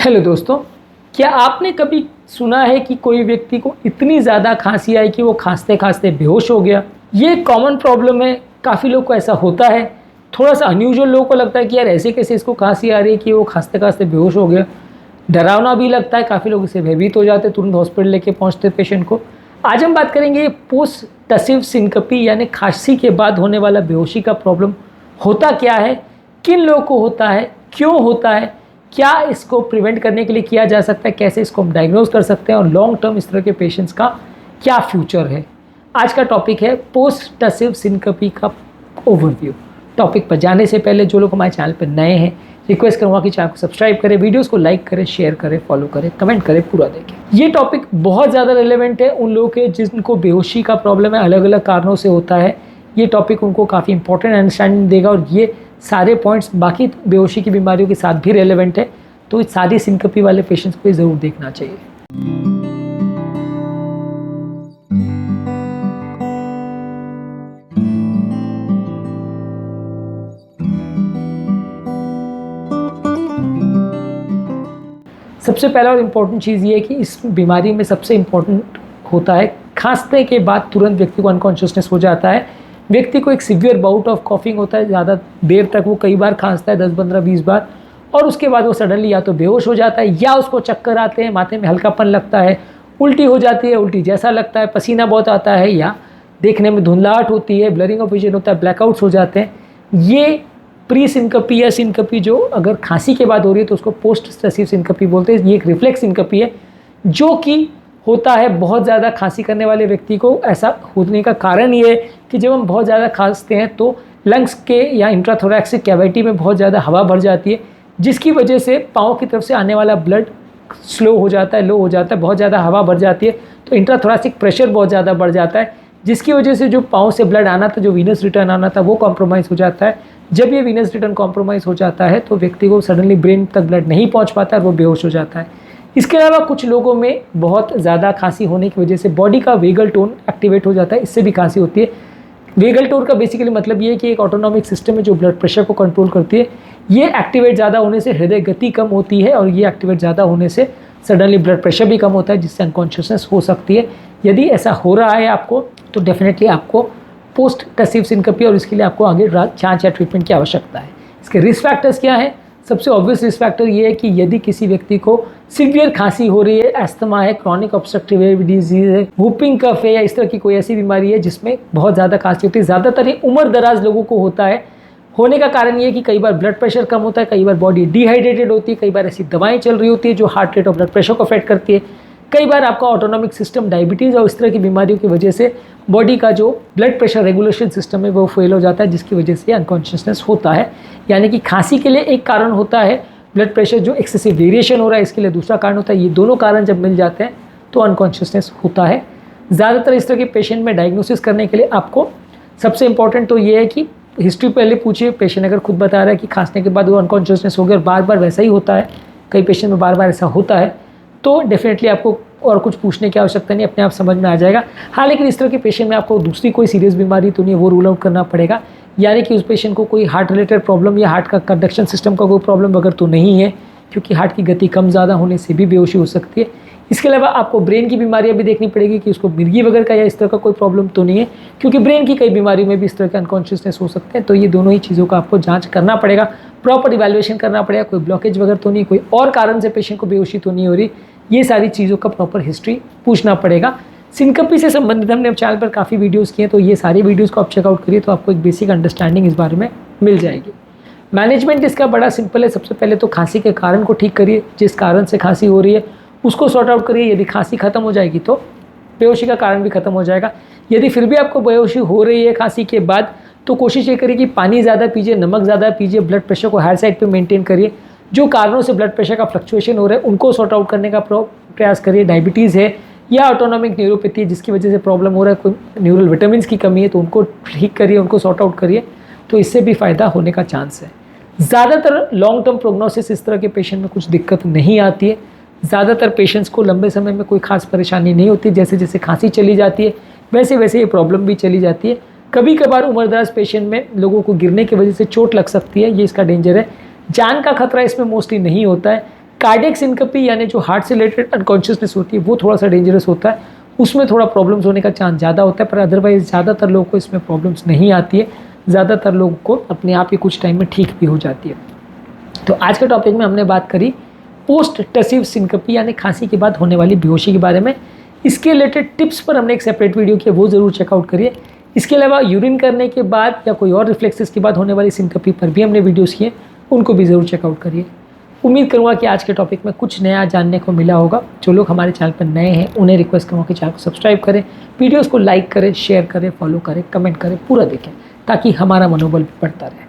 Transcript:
Hello दोस्तों, क्या आपने कभी सुना है कि कोई व्यक्ति को इतनी ज़्यादा खांसी आई कि वो खांसते खांसते बेहोश हो गया। ये एक कॉमन प्रॉब्लम है, काफ़ी लोग को ऐसा होता है। थोड़ा सा अनयूजुअल लोगों को लगता है कि यार ऐसे कैसे इसको खांसी आ रही है कि वो खांसते खांसते बेहोश हो गया। डरावना भी लगता है, काफ़ी लोग इससे भयभीत हो जाते, तुरंत हॉस्पिटल लेके पहुँचते पेशेंट को। आज हम बात करेंगे पोस्ट टसिव सिनकपी यानी खांसी के बाद होने वाला बेहोशी का प्रॉब्लम होता क्या है, किन लोगों को होता है, क्यों होता है, क्या इसको प्रिवेंट करने के लिए किया जा सकता है, कैसे इसको हम डायग्नोज कर सकते हैं और लॉन्ग टर्म इस तरह के पेशेंट्स का क्या फ्यूचर है। आज का टॉपिक है पोस्ट टसिव सिनकपी का ओवरव्यू। टॉपिक पर जाने से पहले जो लोग हमारे चैनल पर नए हैं, रिक्वेस्ट करूँगा कि चैनल को सब्सक्राइब करें, वीडियोस को लाइक करें, शेयर करें, फॉलो करें, कमेंट करें, पूरा देखें। ये टॉपिक बहुत ज़्यादा रिलेवेंट है उन लोगों के जिनको बेहोशी का प्रॉब्लम है, अलग अलग कारणों से होता है। ये टॉपिक उनको काफ़ी इंपॉर्टेंट अंडरस्टैंडिंग देगा और ये सारे पॉइंट्स बाकी बेहोशी की बीमारियों के साथ भी रेलेवेंट है। तो इस सारी सिनकपी वाले पेशेंट्स को ज़रूर देखना चाहिए। सबसे पहला और इम्पोर्टेंट चीज़ ये है कि इस बीमारी में सबसे इम्पोर्टेंट होता है खांसने के बाद तुरंत व्यक्ति को अनकॉन्शियसनेस हो जाता है। व्यक्ति को एक सीवियर बाउट ऑफ कॉफिंग होता है, ज़्यादा देर तक वो कई बार खांसता है, 10, 15, 20 बार, और उसके बाद वो सडनली या तो बेहोश हो जाता है या उसको चक्कर आते हैं, माथे में हल्कापन लगता है, उल्टी हो जाती है, उल्टी जैसा लगता है, पसीना बहुत आता है, या देखने में धुंधलाहट होती है, ब्लरिंग ऑफ विजन होता है, ब्लैकआउट्स हो जाते हैं। ये प्री सिनकपी या सिनकपी जो अगर खांसी के बाद हो रही है तो उसको पोस्ट टसिव सिनकपी बोलते हैं। ये एक रिफ्लेक्स सिनकपी है जो कि होता है बहुत ज़्यादा खांसी करने वाले व्यक्ति को। ऐसा होने का कारण ये है कि जब हम बहुत ज़्यादा खांसते हैं तो लंग्स के या इंट्राथोरैक्सिक कैविटी में बहुत ज़्यादा हवा भर जाती है, जिसकी वजह से पाँव की तरफ से आने वाला ब्लड स्लो हो जाता है, लो हो जाता है। बहुत ज़्यादा हवा भर जाती है तो इंट्राथोरैसिक प्रेशर बहुत ज़्यादा बढ़ जाता है, जिसकी वजह से जो पाँव से ब्लड आना था, जो वीनस रिटर्न आना था, वो कॉम्प्रोमाइज़ हो जाता है। जब ये वीनस रिटर्न कॉम्प्रोमाइज़ हो जाता है तो व्यक्ति को सडनली ब्रेन तक ब्लड नहीं पहुंच पाता है और वो बेहोश हो जाता है। इसके अलावा कुछ लोगों में बहुत ज़्यादा खांसी होने की वजह से बॉडी का वेगल टोन एक्टिवेट हो जाता है, इससे भी खांसी होती है। वेगल टोन का बेसिकली मतलब ये है कि एक ऑटोनॉमिक सिस्टम है जो ब्लड प्रेशर को कंट्रोल करती है। ये एक्टिवेट ज़्यादा होने से हृदय गति कम होती है और ये एक्टिवेट ज़्यादा होने से सडनली ब्लड प्रेशर भी कम होता है, जिससे अनकॉन्शियसनेस हो सकती है। यदि ऐसा हो रहा है आपको तो डेफिनेटली आपको पोस्ट टसिव सिनकपी और इसके लिए आपको आगे जांच या ट्रीटमेंट की आवश्यकता है। इसके रिस्क फैक्टर्स क्या है? सबसे ऑब्वियस रिस्क फैक्टर ये है कि यदि किसी व्यक्ति को सीवियर खांसी हो रही है, अस्थमा है, क्रॉनिक ऑब्स्ट्रक्टिव डिजीज है, वूपिंग कफ है या इस तरह की कोई ऐसी बीमारी है जिसमें बहुत ज़्यादा खांसी होती है, ज़्यादातर ये उम्र दराज लोगों को होता है। होने का कारण ये है कि कई बार ब्लड प्रेशर कम होता है, कई बार बॉडी डिहाइड्रेटेड होती है, कई बार ऐसी दवाएं चल रही होती है जो हार्ट रेट और ब्लड प्रेशर को अफेक्ट करती है, कई बार आपका ऑटोनॉमिक सिस्टम डायबिटीज़ और इस तरह की बीमारियों की वजह से बॉडी का जो ब्लड प्रेशर रेगुलेशन सिस्टम है वो फेल हो जाता है, जिसकी वजह से अनकॉन्शियसनेस होता है। यानी कि खांसी के लिए एक कारण होता है ब्लड प्रेशर जो एक्सेसिव वेरिएशन हो रहा है, इसके लिए दूसरा कारण होता है। ये दोनों कारण जब मिल जाते हैं तो अनकॉन्शियसनेस होता है। ज़्यादातर इस तरह के पेशेंट में डायग्नोसिस करने के लिए आपको सबसे इंपॉर्टेंट तो ये है कि हिस्ट्री पहले पूछिए। पेशेंट अगर खुद बता रहा है कि खांसने के बाद वो अनकॉन्शियसनेस हो गया और बार बार वैसा ही होता है, कई पेशेंट में बार बार ऐसा होता है, तो डेफिनेटली आपको और कुछ पूछने की आवश्यकता नहीं, अपने आप समझ में आ जाएगा। हाँ, लेकिन इस तरह के पेशेंट में आपको दूसरी कोई सीरियस बीमारी तो नहीं है, वो रूल आउट करना पड़ेगा। यानी कि उस पेशेंट को कोई हार्ट रिलेटेड प्रॉब्लम या हार्ट का कंडक्शन सिस्टम का कोई प्रॉब्लम वगैरह तो नहीं है, क्योंकि हार्ट की गति कम ज़्यादा होने से भी बेहोशी हो सकती है। इसके अलावा आपको ब्रेन की बीमारियां भी देखनी पड़ेगी कि उसको मिर्गी वगैरह का या इस तरह का कोई प्रॉब्लम तो नहीं है, क्योंकि ब्रेन की कई बीमारियों में भी इस तरह के अनकॉन्शियसनेस हो सकते हैं। तो ये दोनों ही चीज़ों का आपको जांच करना पड़ेगा, प्रॉपर इवैल्यूएशन करना पड़ेगा, कोई ब्लॉकेज वगैरह तो नहीं, कोई और कारण से पेशेंट को बेहोशी तो नहीं हो रही। ये सारी चीज़ों का प्रॉपर हिस्ट्री पूछना पड़ेगा। सिनकपी से संबंधित हमने चैनल पर काफ़ी वीडियोस किए हैं, तो ये सारी वीडियोस को आप चेकआउट करिए तो आपको एक बेसिक अंडरस्टैंडिंग इस बारे में मिल जाएगी। मैनेजमेंट इसका बड़ा सिंपल है। सबसे पहले तो खांसी के कारण को ठीक करिए, जिस कारण से खांसी हो रही है उसको सॉर्ट आउट करिए। यदि खांसी खत्म हो जाएगी तो बेहोशी का कारण भी खत्म हो जाएगा। यदि फिर भी आपको बेहोशी हो रही है खांसी के बाद, तो कोशिश ये करिए कि पानी ज़्यादा पीजिए, नमक ज़्यादा पीजिए, ब्लड प्रेशर को हायर साइड पे मेंटेन करिए। जो कारणों से ब्लड प्रेशर का फ्लक्चुएशन हो रहा है उनको सॉर्ट आउट करने का प्रयास करिए। डायबिटीज़ है या ऑटोनॉमिक न्यूरोपैथी है जिसकी वजह से प्रॉब्लम हो रहा है, कोई न्यूरल विटामिन की कमी है तो उनको ठीक करिए, उनको सॉर्ट आउट करिए, तो इससे भी फ़ायदा होने का चांस है। ज़्यादातर लॉन्ग टर्म प्रोग्नोसिस इस तरह के पेशेंट में कुछ दिक्कत नहीं आती है। ज़्यादातर पेशेंट्स को लंबे समय में कोई खास परेशानी नहीं होती, जैसे जैसे खांसी चली जाती है वैसे वैसे ये प्रॉब्लम भी चली जाती है। कभी कभार उम्रदराज पेशेंट में लोगों को गिरने की वजह से चोट लग सकती है, ये इसका डेंजर है। जान का खतरा इसमें मोस्टली नहीं होता है। कार्डियक सिनकपी यानी जो हार्ट से रिलेटेड अनकॉन्शियसनेस होती है वो थोड़ा सा डेंजरस होता है, उसमें थोड़ा प्रॉब्लम्स होने का चांस ज़्यादा होता है, पर अदरवाइज़ ज़्यादातर लोगों को इसमें प्रॉब्लम्स नहीं आती है, ज़्यादातर लोगों को अपने आप ही कुछ टाइम में ठीक भी हो जाती है। तो आज के टॉपिक में हमने बात करी पोस्ट टसिव सिनकपी यानी खांसी के बाद होने वाली बेहोशी के बारे में। इसके रिलेटेड टिप्स पर हमने एक सेपरेट वीडियो किया, वो ज़रूर चेकआउट करिए। इसके अलावा यूरिन करने के बाद या कोई और रिफ्लेक्सेस के बाद होने वाली सिनकपी पर भी हमने वीडियोस किए, उनको भी ज़रूर चेकआउट करिए। उम्मीद करूँगा कि आज के टॉपिक में कुछ नया जानने को मिला होगा। जो लोग हमारे चैनल पर नए हैं उन्हें रिक्वेस्ट करूँगा कि चैनल को सब्सक्राइब करें, वीडियोज़ को लाइक करें, शेयर करें, फॉलो करें, कमेंट करें, पूरा देखें, ताकि हमारा मनोबल भी बढ़ता रहे।